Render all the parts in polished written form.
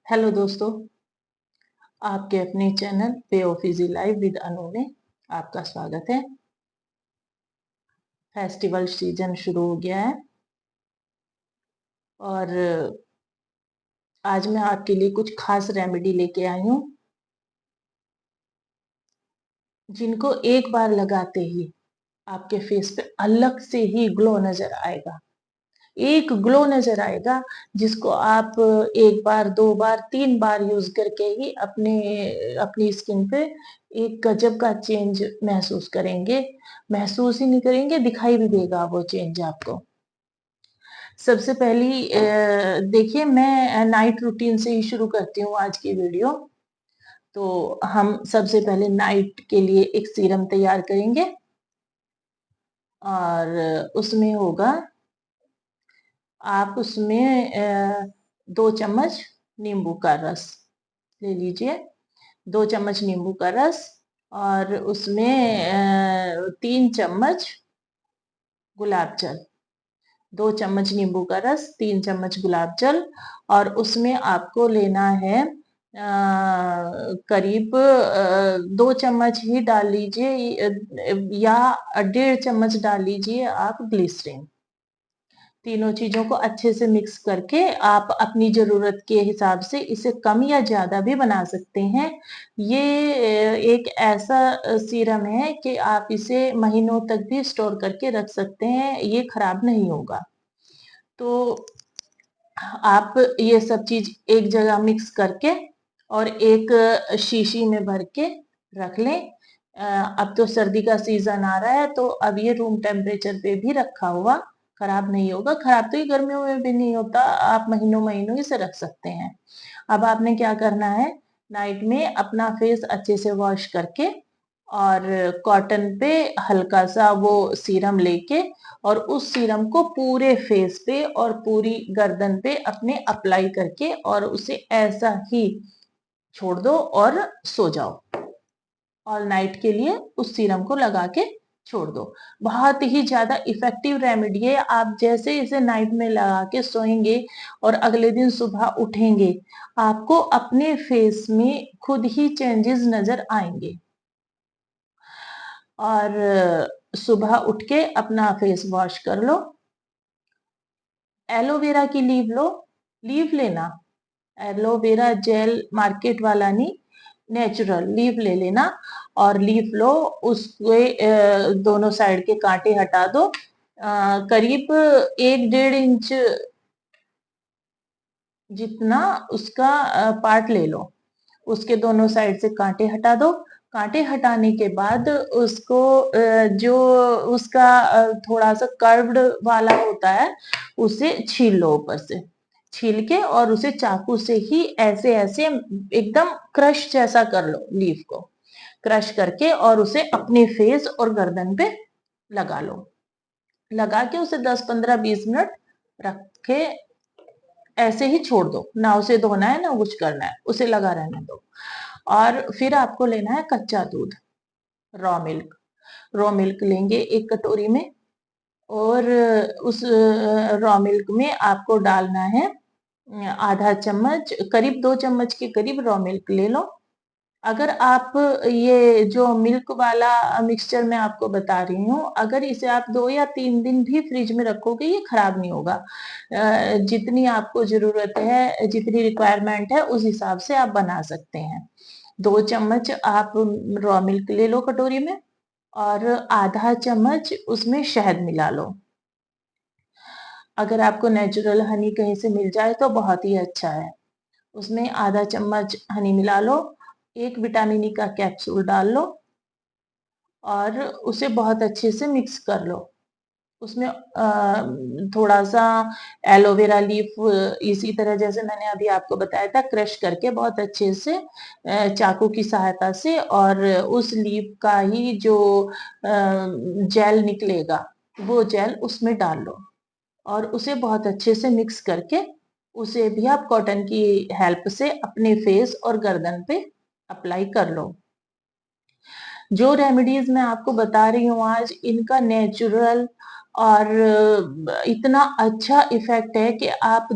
Hello दोस्तों, आपके अपने चैनल पे ऑफ इजी लाइफ विद अनु में आपका स्वागत है। फेस्टिवल सीजन शुरू हो गया है और आज मैं आपके लिए कुछ खास रेमेडी लेके आई हूँ जिनको एक बार लगाते ही आपके फेस पे अलग से ही ग्लो नजर आएगा। एक ग्लो नजर आएगा जिसको आप एक बार, दो बार, तीन बार यूज करके ही अपनी स्किन पे एक गजब का चेंज महसूस करेंगे। महसूस ही नहीं करेंगे, दिखाई भी देगा वो चेंज आपको। सबसे पहली देखिए, मैं नाइट रूटीन से ही शुरू करती हूँ आज की वीडियो। तो हम सबसे पहले नाइट के लिए एक सीरम तैयार करेंगे और उसमें होगा, आप उसमें 2 चम्मच नींबू का रस ले लीजिए। 2 चम्मच नींबू का रस और उसमें 3 चम्मच गुलाब जल। 2 चम्मच नींबू का रस, 3 चम्मच गुलाब जल और उसमें आपको लेना है करीब 2 चम्मच ही डाल लीजिए या 1.5 चम्मच डाल लीजिए आप ग्लिसरीन। तीनों चीजों को अच्छे से मिक्स करके आप अपनी जरूरत के हिसाब से इसे कम या ज्यादा भी बना सकते हैं। ये एक ऐसा सीरम है कि आप इसे महीनों तक भी स्टोर करके रख सकते हैं, ये खराब नहीं होगा। तो आप ये सब चीज एक जगह मिक्स करके और एक शीशी में भर के रख लें। अब तो सर्दी का सीजन आ रहा है तो अब ये रूम टेम्परेचर पे भी रखा हुआ खराब नहीं होगा। खराब तो ये गर्मियों में भी नहीं होता, आप महीनों महीनों इसे रख सकते हैं। अब आपने क्या करना है, नाइट में अपना फेस अच्छे से वॉश करके और कॉटन पे हल्का सा वो सीरम लेके और उस सीरम को पूरे फेस पे और पूरी गर्दन पे अपने अप्लाई करके और उसे ऐसा ही छोड़ दो और सो जाओ। ऑल नाइट के लिए उस सीरम को लगा के छोड़ दो। बहुत ही ज्यादा इफेक्टिव रेमेडी है। आप जैसे इसे नाइट में लगा के सोएंगे और अगले दिन सुबह उठेंगे, आपको अपने फेस में खुद ही चेंजेस नजर आएंगे। और सुबह उठ के अपना फेस वॉश कर लो। एलोवेरा की लीव लो, लीव लेना, एलोवेरा जेल मार्केट वाला नहीं, नेचुरल लीव ले लेना। और लीफ लो, उसके दोनों साइड के कांटे हटा दो। करीब 1-1.5 इंच जितना उसका पार्ट ले लो, उसके दोनों साइड से कांटे हटा दो। कांटे हटाने के बाद उसको जो उसका थोड़ा सा कर्व्ड वाला होता है उसे छील लो, ऊपर से छील के और उसे चाकू से ही ऐसे ऐसे एकदम क्रश जैसा कर लो। लीफ को क्रश करके और उसे अपने फेस और गर्दन पे लगा लो। लगा के उसे 10-15-20 मिनट रख के ऐसे ही छोड़ दो, ना उसे धोना है ना कुछ करना है, उसे लगा रहने दो। और फिर आपको लेना है कच्चा दूध, रॉ मिल्क। रॉ मिल्क लेंगे एक कटोरी में और उस रॉ मिल्क में आपको डालना है आधा चम्मच, करीब 2 चम्मच के करीब रॉ मिल्क ले लो। अगर आप ये जो मिल्क वाला मिक्सचर मैं आपको बता रही हूँ, अगर इसे आप 2 या 3 दिन भी फ्रिज में रखोगे ये खराब नहीं होगा। जितनी आपको जरूरत है, जितनी रिक्वायरमेंट है उस हिसाब से आप बना सकते हैं। 2 चम्मच आप रॉ मिल्क ले लो कटोरी में और आधा चम्मच उसमें शहद मिला लो। अगर आपको नेचुरल हनी कहीं से मिल जाए तो बहुत ही अच्छा है। उसमें आधा चम्मच हनी मिला लो, एक विटामिन ई का कैप्सूल डाल लो और उसे बहुत अच्छे से मिक्स कर लो। उसमें थोड़ा सा एलोवेरा लीफ इसी तरह जैसे मैंने अभी आपको बताया था क्रश करके बहुत अच्छे से चाकू की सहायता से, और उस लीफ का ही जो जेल निकलेगा वो जेल उसमें डाल लो और उसे बहुत अच्छे से मिक्स करके उसे भी आप कॉटन की हेल्प से अपने फेस और गर्दन पे अप्लाई कर लो। जो रेमेडीज मैं आपको बता रही हूँ आज, इनका नेचुरल और इतना अच्छा इफेक्ट है कि आप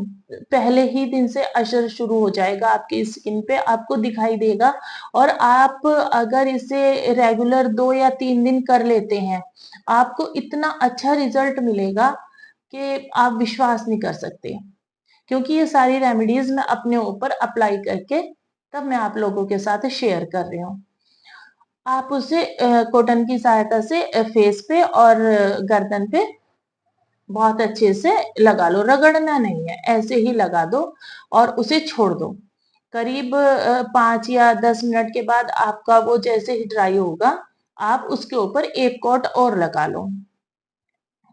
पहले ही दिन से असर शुरू हो जाएगा आपकी स्किन पे, आपको दिखाई देगा। और आप अगर इसे रेगुलर 2 या 3 दिन कर लेते हैं, आपको इतना अच्छा रिजल्ट मिलेगा कि आप विश्वास नहीं कर सकते। क्योंकि ये सारी रेमेडीज मैं अपने ऊपर अप्लाई करके तब मैं आप लोगों के साथ शेयर कर रही हूँ। आप उसे कॉटन की सहायता से फेस पे और गर्दन पे बहुत अच्छे से लगा लो, रगड़ना नहीं है, ऐसे ही लगा दो और उसे छोड़ दो। करीब 5 या 10 मिनट के बाद आपका वो जैसे ही ड्राई होगा, आप उसके ऊपर एक कोट और लगा लो।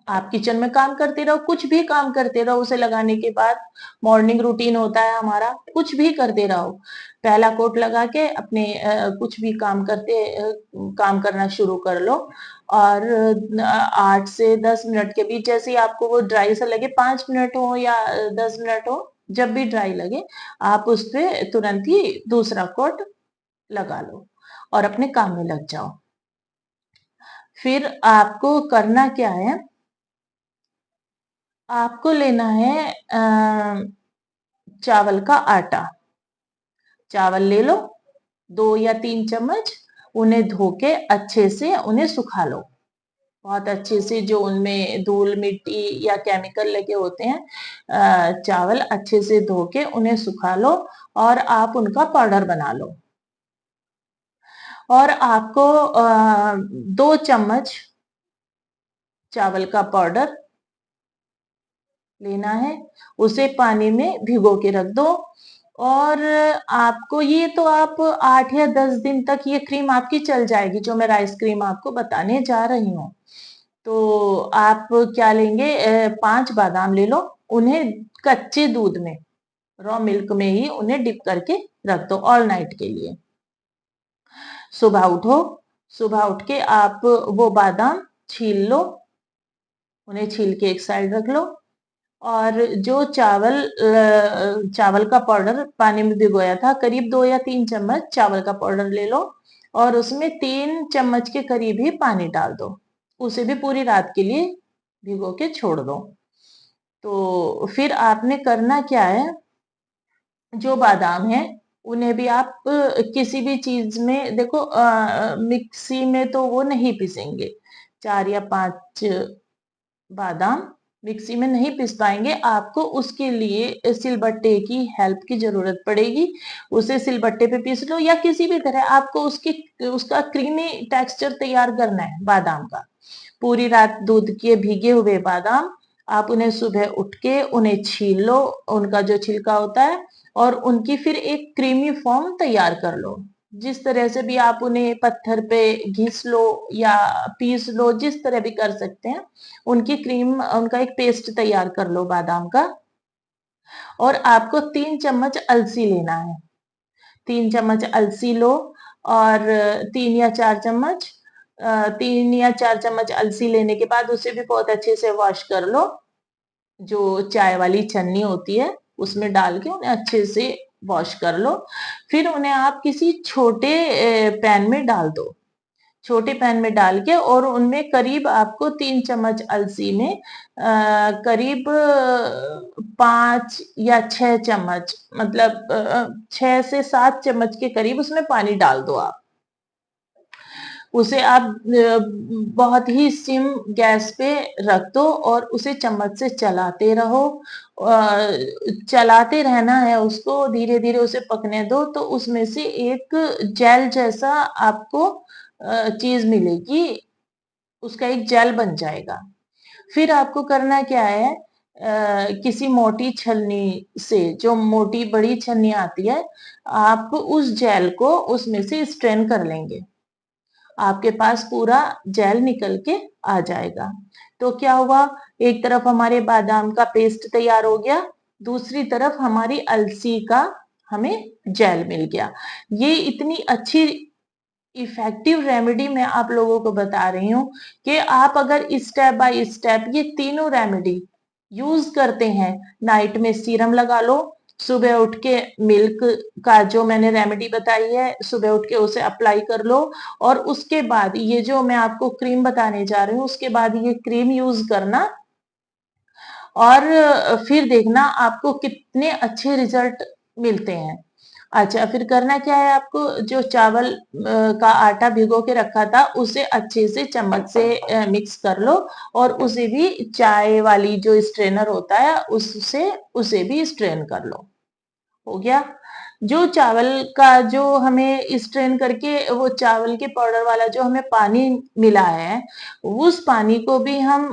आप किचन में काम करते रहो, कुछ भी काम करते रहो उसे लगाने के बाद। मॉर्निंग रूटीन होता है हमारा, कुछ भी करते रहो। पहला कोट लगा के अपने कुछ भी काम करना शुरू कर लो। और 8 से 10 मिनट के बीच जैसे ही आपको वो ड्राई सा लगे, 5 मिनट हो या 10 मिनट हो, जब भी ड्राई लगे, आप उस पे तुरंत ही दूसरा कोट लगा लो और अपने काम में लग जाओ। फिर आपको करना क्या है, आपको लेना है चावल का आटा। चावल ले लो 2 या 3 चम्मच, उन्हें धो के अच्छे से उन्हें सुखा लो। बहुत अच्छे से, जो उनमें धूल मिट्टी या केमिकल लगे होते हैं, चावल अच्छे से धो के उन्हें सुखा लो और आप उनका पाउडर बना लो। और आपको 2 चम्मच चावल का पाउडर लेना है, उसे पानी में भिगो के रख दो। और आपको ये तो आप 8 या 10 दिन तक ये क्रीम आपकी चल जाएगी, जो मैं राइस क्रीम आपको बताने जा रही हूँ। तो आप क्या लेंगे, 5 बादाम ले लो, उन्हें कच्चे दूध में, रॉ मिल्क में ही उन्हें डिप करके रख दो ऑल नाइट के लिए। सुबह उठो, सुबह उठ के आप वो बादाम छील लो, उन्हें छील के एक साइड रख लो। और जो चावल का पाउडर पानी में भिगोया था, करीब 2 या 3 चम्मच चावल का पाउडर ले लो और उसमें 3 चम्मच के करीब ही पानी डाल दो। उसे भी पूरी रात के लिए भिगो के छोड़ दो। तो फिर आपने करना क्या है, जो बादाम है उन्हें भी आप किसी भी चीज में, देखो मिक्सी में तो वो नहीं पीसेंगे, 4 या 5 बादाम मिक्सी में नहीं पीस पाएंगे, आपको उसके लिए सिलबट्टे की हेल्प की जरूरत पड़ेगी। उसे सिलबट्टे पे पीस लो या किसी भी तरह आपको उसका क्रीमी टेक्सचर तैयार करना है बादाम का। पूरी रात दूध के भीगे हुए बादाम, आप उन्हें सुबह उठ के उन्हें छील लो, उनका जो छिलका होता है, और उनकी फिर एक क्रीमी फॉर्म तैयार कर लो। जिस तरह से भी आप उन्हें पत्थर पे घिस लो या पीस लो, जिस तरह भी कर सकते हैं, उनका एक पेस्ट तैयार कर लो बादाम का। और आपको 3 चम्मच अलसी लेना है, 3 चम्मच अलसी लो। और 3 या 4 चम्मच अलसी लेने के बाद उसे भी बहुत अच्छे से वॉश कर लो। जो चाय वाली छन्नी होती है उसमें डाल के उन्हें अच्छे से वॉश कर लो। फिर उन्हें आप किसी छोटे पैन में डाल दो, छोटे पैन में डाल के, और उनमें करीब आपको 3 चम्मच अलसी में करीब 5 या 6 चम्मच, मतलब 6 से 7 चम्मच के करीब उसमें पानी डाल दो आप। उसे आप बहुत ही सिम गैस पे रख दो और उसे चम्मच से चलाते रहो। चलाते रहना है उसको, धीरे धीरे उसे पकने दो, तो उसमें से एक जेल जैसा आपको चीज मिलेगी, उसका एक जेल बन जाएगा। फिर आपको करना क्या है, किसी मोटी छलनी से, जो मोटी बड़ी छलनी आती है, आप उस जेल को उसमें से स्ट्रेन कर लेंगे, आपके पास पूरा जेल निकल के आ जाएगा। तो क्या हुआ, एक तरफ हमारे बादाम का पेस्ट तैयार हो गया, दूसरी तरफ हमारी अलसी का हमें जेल मिल गया। ये इतनी अच्छी इफेक्टिव रेमेडी मैं आप लोगों को बता रही हूँ कि आप अगर स्टेप बाय स्टेप ये तीनों रेमेडी यूज करते हैं, नाइट में सीरम लगा लो, सुबह उठ के मिल्क का जो मैंने रेमेडी बताई है, सुबह उठ के उसे अप्लाई कर लो और उसके बाद ये जो मैं आपको क्रीम बताने जा रही हूँ, उसके बाद ये क्रीम यूज करना और फिर देखना आपको कितने अच्छे रिजल्ट मिलते हैं। अच्छा, फिर करना क्या है आपको, जो चावल का आटा भिगो के रखा था उसे अच्छे से चम्मच से मिक्स कर लो और उसे भी चाय वाली जो स्ट्रेनर होता है उससे उसे भी स्ट्रेन कर लो। हो गया। जो चावल का जो हमें स्ट्रेन करके वो चावल के पाउडर वाला जो हमें पानी मिला है, उस पानी को भी हम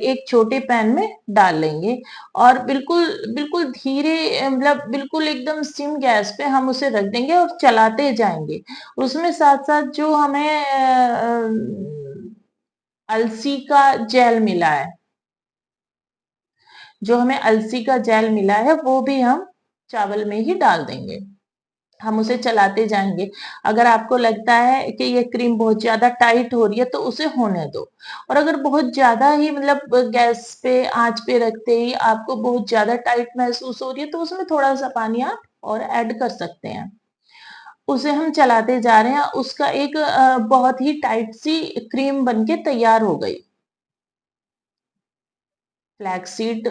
एक छोटे पैन में डाल लेंगे और बिल्कुल बिल्कुल धीरे मतलब बिल्कुल एकदम सिम गैस पे हम उसे रख देंगे और चलाते जाएंगे। उसमें साथ साथ जो हमें अलसी का जेल मिला है, जो हमें अलसी का जेल मिला है वो भी हम चावल में ही डाल देंगे। हम उसे चलाते जाएंगे। अगर आपको लगता है कि ये क्रीम बहुत ज्यादा टाइट हो रही है तो उसे होने दो, और अगर बहुत ज्यादा ही मतलब गैस पे आंच पे रखते ही आपको बहुत ज्यादा टाइट महसूस हो रही है तो उसमें थोड़ा सा पानी आप और ऐड कर सकते हैं। उसे हम चलाते जा रहे हैं, उसका एक बहुत ही टाइट सी क्रीम बनके तैयार हो गई। फ्लैक्सीड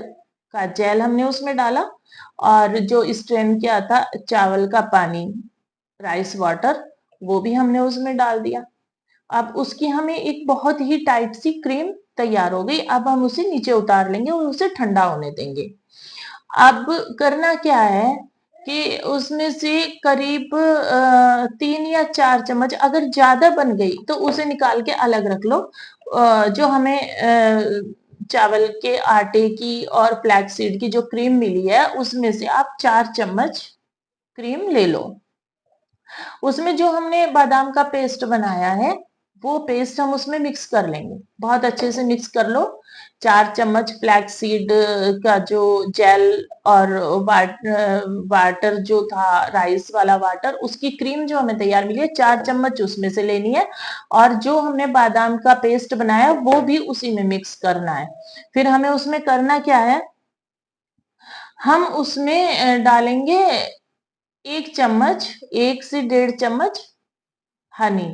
का जेल हमने उसमें डाला और जो स्ट्रेन किया था चावल का पानी, राइस वाटर, वो भी हमने उसमें डाल दिया। अब उसकी हमें एक बहुत ही टाइट सी क्रीम तैयार हो गई। अब हम उसे नीचे उतार लेंगे और उसे ठंडा होने देंगे। अब करना क्या है कि उसमें से करीब 3 या 4 चम्मच, अगर ज्यादा बन गई तो उसे निकाल के अलग रख लो। जो हमें चावल के आटे की और फ्लैक्स सीड की जो क्रीम मिली है उसमें से आप 4 चम्मच क्रीम ले लो। उसमें जो हमने बादाम का पेस्ट बनाया है वो पेस्ट हम उसमें मिक्स कर लेंगे, बहुत अच्छे से मिक्स कर लो। 4 चम्मच फ्लैक्स सीड का जो जेल और वाटर जो था, राइस वाला वाटर, उसकी क्रीम जो हमें तैयार मिली है 4 चम्मच उसमें से लेनी है और जो हमने बादाम का पेस्ट बनाया वो भी उसी में मिक्स करना है। फिर हमें उसमें करना क्या है, हम उसमें डालेंगे 1 चम्मच, 1 से 1.5 चम्मच हनी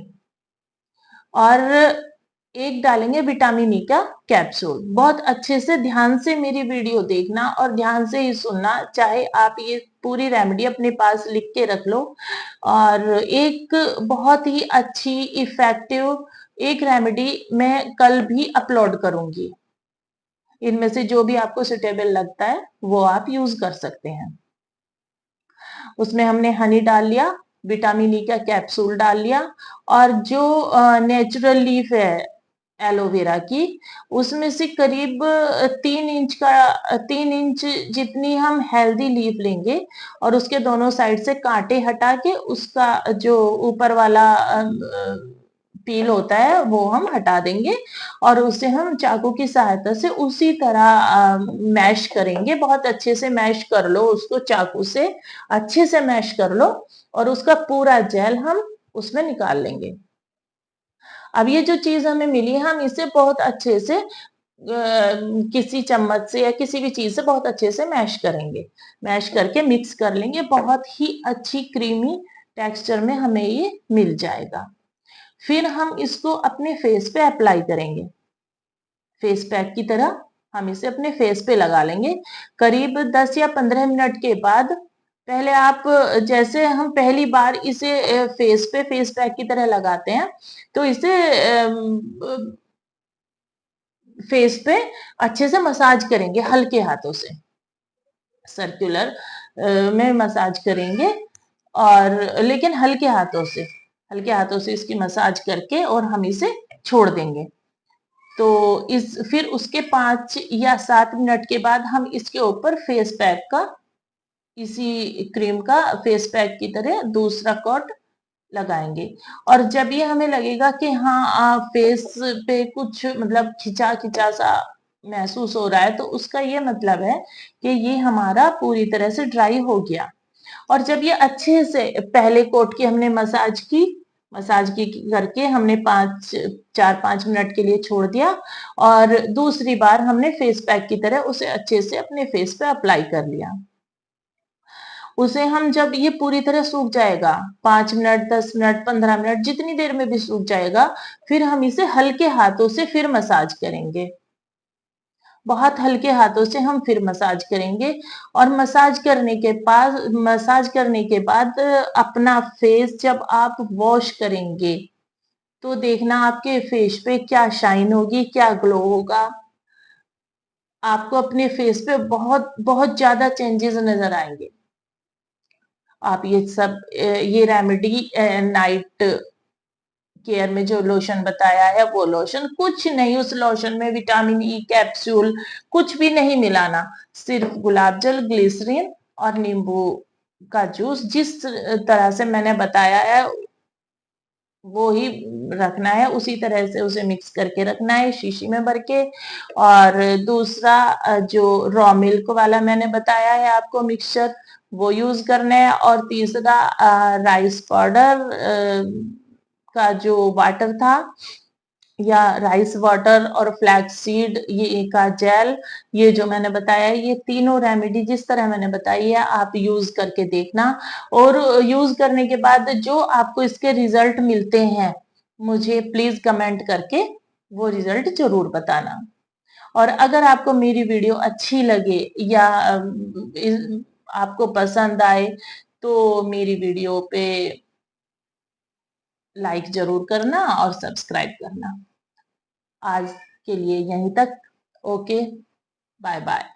और एक डालेंगे विटामिन ई का कैप्सूल। बहुत अच्छे से ध्यान से मेरी वीडियो देखना और ध्यान से ही सुनना, चाहे आप ये पूरी रेमेडी अपने पास लिख के रख लो। और एक बहुत ही अच्छी इफेक्टिव एक रेमेडी मैं कल भी अपलोड करूंगी। इनमें से जो भी आपको सुटेबल लगता है वो आप यूज कर सकते हैं। उसमें हमने हनी डाल लिया, विटामिन ई का कैप्सूल डाल लिया और जो नेचुरल लीफ है एलोवेरा की, उसमें से करीब 3 इंच जितनी हम हेल्दी लीफ लेंगे और उसके दोनों साइड से कांटे हटा के उसका जो ऊपर वाला पील होता है वो हम हटा देंगे और उसे हम चाकू की सहायता से उसी तरह मैश करेंगे। बहुत अच्छे से मैश कर लो उसको, चाकू से अच्छे से मैश कर लो और उसका पूरा जेल हम उसमें निकाल लेंगे। अब ये जो चीज हमें मिली है हम इसे बहुत अच्छे से किसी चम्मच से या किसी भी चीज से बहुत अच्छे से मैश करेंगे। मैश करके मिक्स कर लेंगे, बहुत ही अच्छी क्रीमी टेक्सचर में हमें ये मिल जाएगा। फिर हम इसको अपने फेस पे अप्लाई करेंगे, फेस पैक की तरह हम इसे अपने फेस पे लगा लेंगे। करीब 10 या 15 मिनट के बाद, पहले आप जैसे हम पहली बार इसे फेस पे फेस पैक की तरह लगाते हैं तो इसे फेस पे अच्छे से मसाज करेंगे हल्के हाथों से, सर्कुलर में मसाज करेंगे और लेकिन हल्के हाथों से इसकी मसाज करके और हम इसे छोड़ देंगे। तो इस फिर उसके 5 या 7 मिनट के बाद हम इसके ऊपर फेस पैक का, इसी क्रीम का फेस पैक की तरह दूसरा कोट लगाएंगे। और जब ये हमें लगेगा कि हाँ फेस पे कुछ मतलब खिंचा खिंचा सा महसूस हो रहा है तो उसका ये मतलब है कि ये हमारा पूरी तरह से ड्राई हो गया। और जब ये अच्छे से पहले कोट की हमने मसाज की करके हमने 4-5 मिनट के लिए छोड़ दिया और दूसरी बार हमने फेस पैक की तरह उसे अच्छे से अपने फेस पे अप्लाई कर लिया। उसे हम जब ये पूरी तरह सूख जाएगा, 5 मिनट, 10 मिनट, 15 मिनट, जितनी देर में भी सूख जाएगा, फिर हम इसे हल्के हाथों से फिर मसाज करेंगे। बहुत हल्के हाथों से हम फिर मसाज करेंगे और मसाज करने के बाद अपना फेस जब आप वॉश करेंगे, तो देखना आपके फेस पे क्या शाइन होगी, क्या ग्लो होगा। आपको अपने फेस पे बहुत बहुत ज्यादा चेंजेस नजर आएंगे। आप ये रेमेडी नाइट केयर में जो लोशन बताया है, वो लोशन कुछ नहीं, उस लोशन में विटामिन ई कैप्सूल कुछ भी नहीं मिलाना, सिर्फ गुलाब जल, ग्लिसरीन और नींबू का जूस, जिस तरह से मैंने बताया है वो ही रखना है, उसी तरह से उसे मिक्स करके रखना है शीशी में भर के। और दूसरा जो रॉ मिल्क वाला मैंने बताया है आपको मिक्सचर, वो यूज करना है। और तीसरा राइस पाउडर का जो वाटर था, या राइस वाटर और फ्लैक्स सीड ये का जेल, ये जो मैंने बताया है, ये तीनों रेमेडी जिस तरह मैंने बताई है आप यूज करके देखना। और यूज करने के बाद जो आपको इसके रिजल्ट मिलते हैं, मुझे प्लीज कमेंट करके वो रिजल्ट जरूर बताना। और अगर आपको मेरी वीडियो अच्छी लगे या आपको पसंद आए, तो मेरी वीडियो पे लाइक जरूर करना और सब्सक्राइब करना। आज के लिए यहीं तक। Okay, bye bye.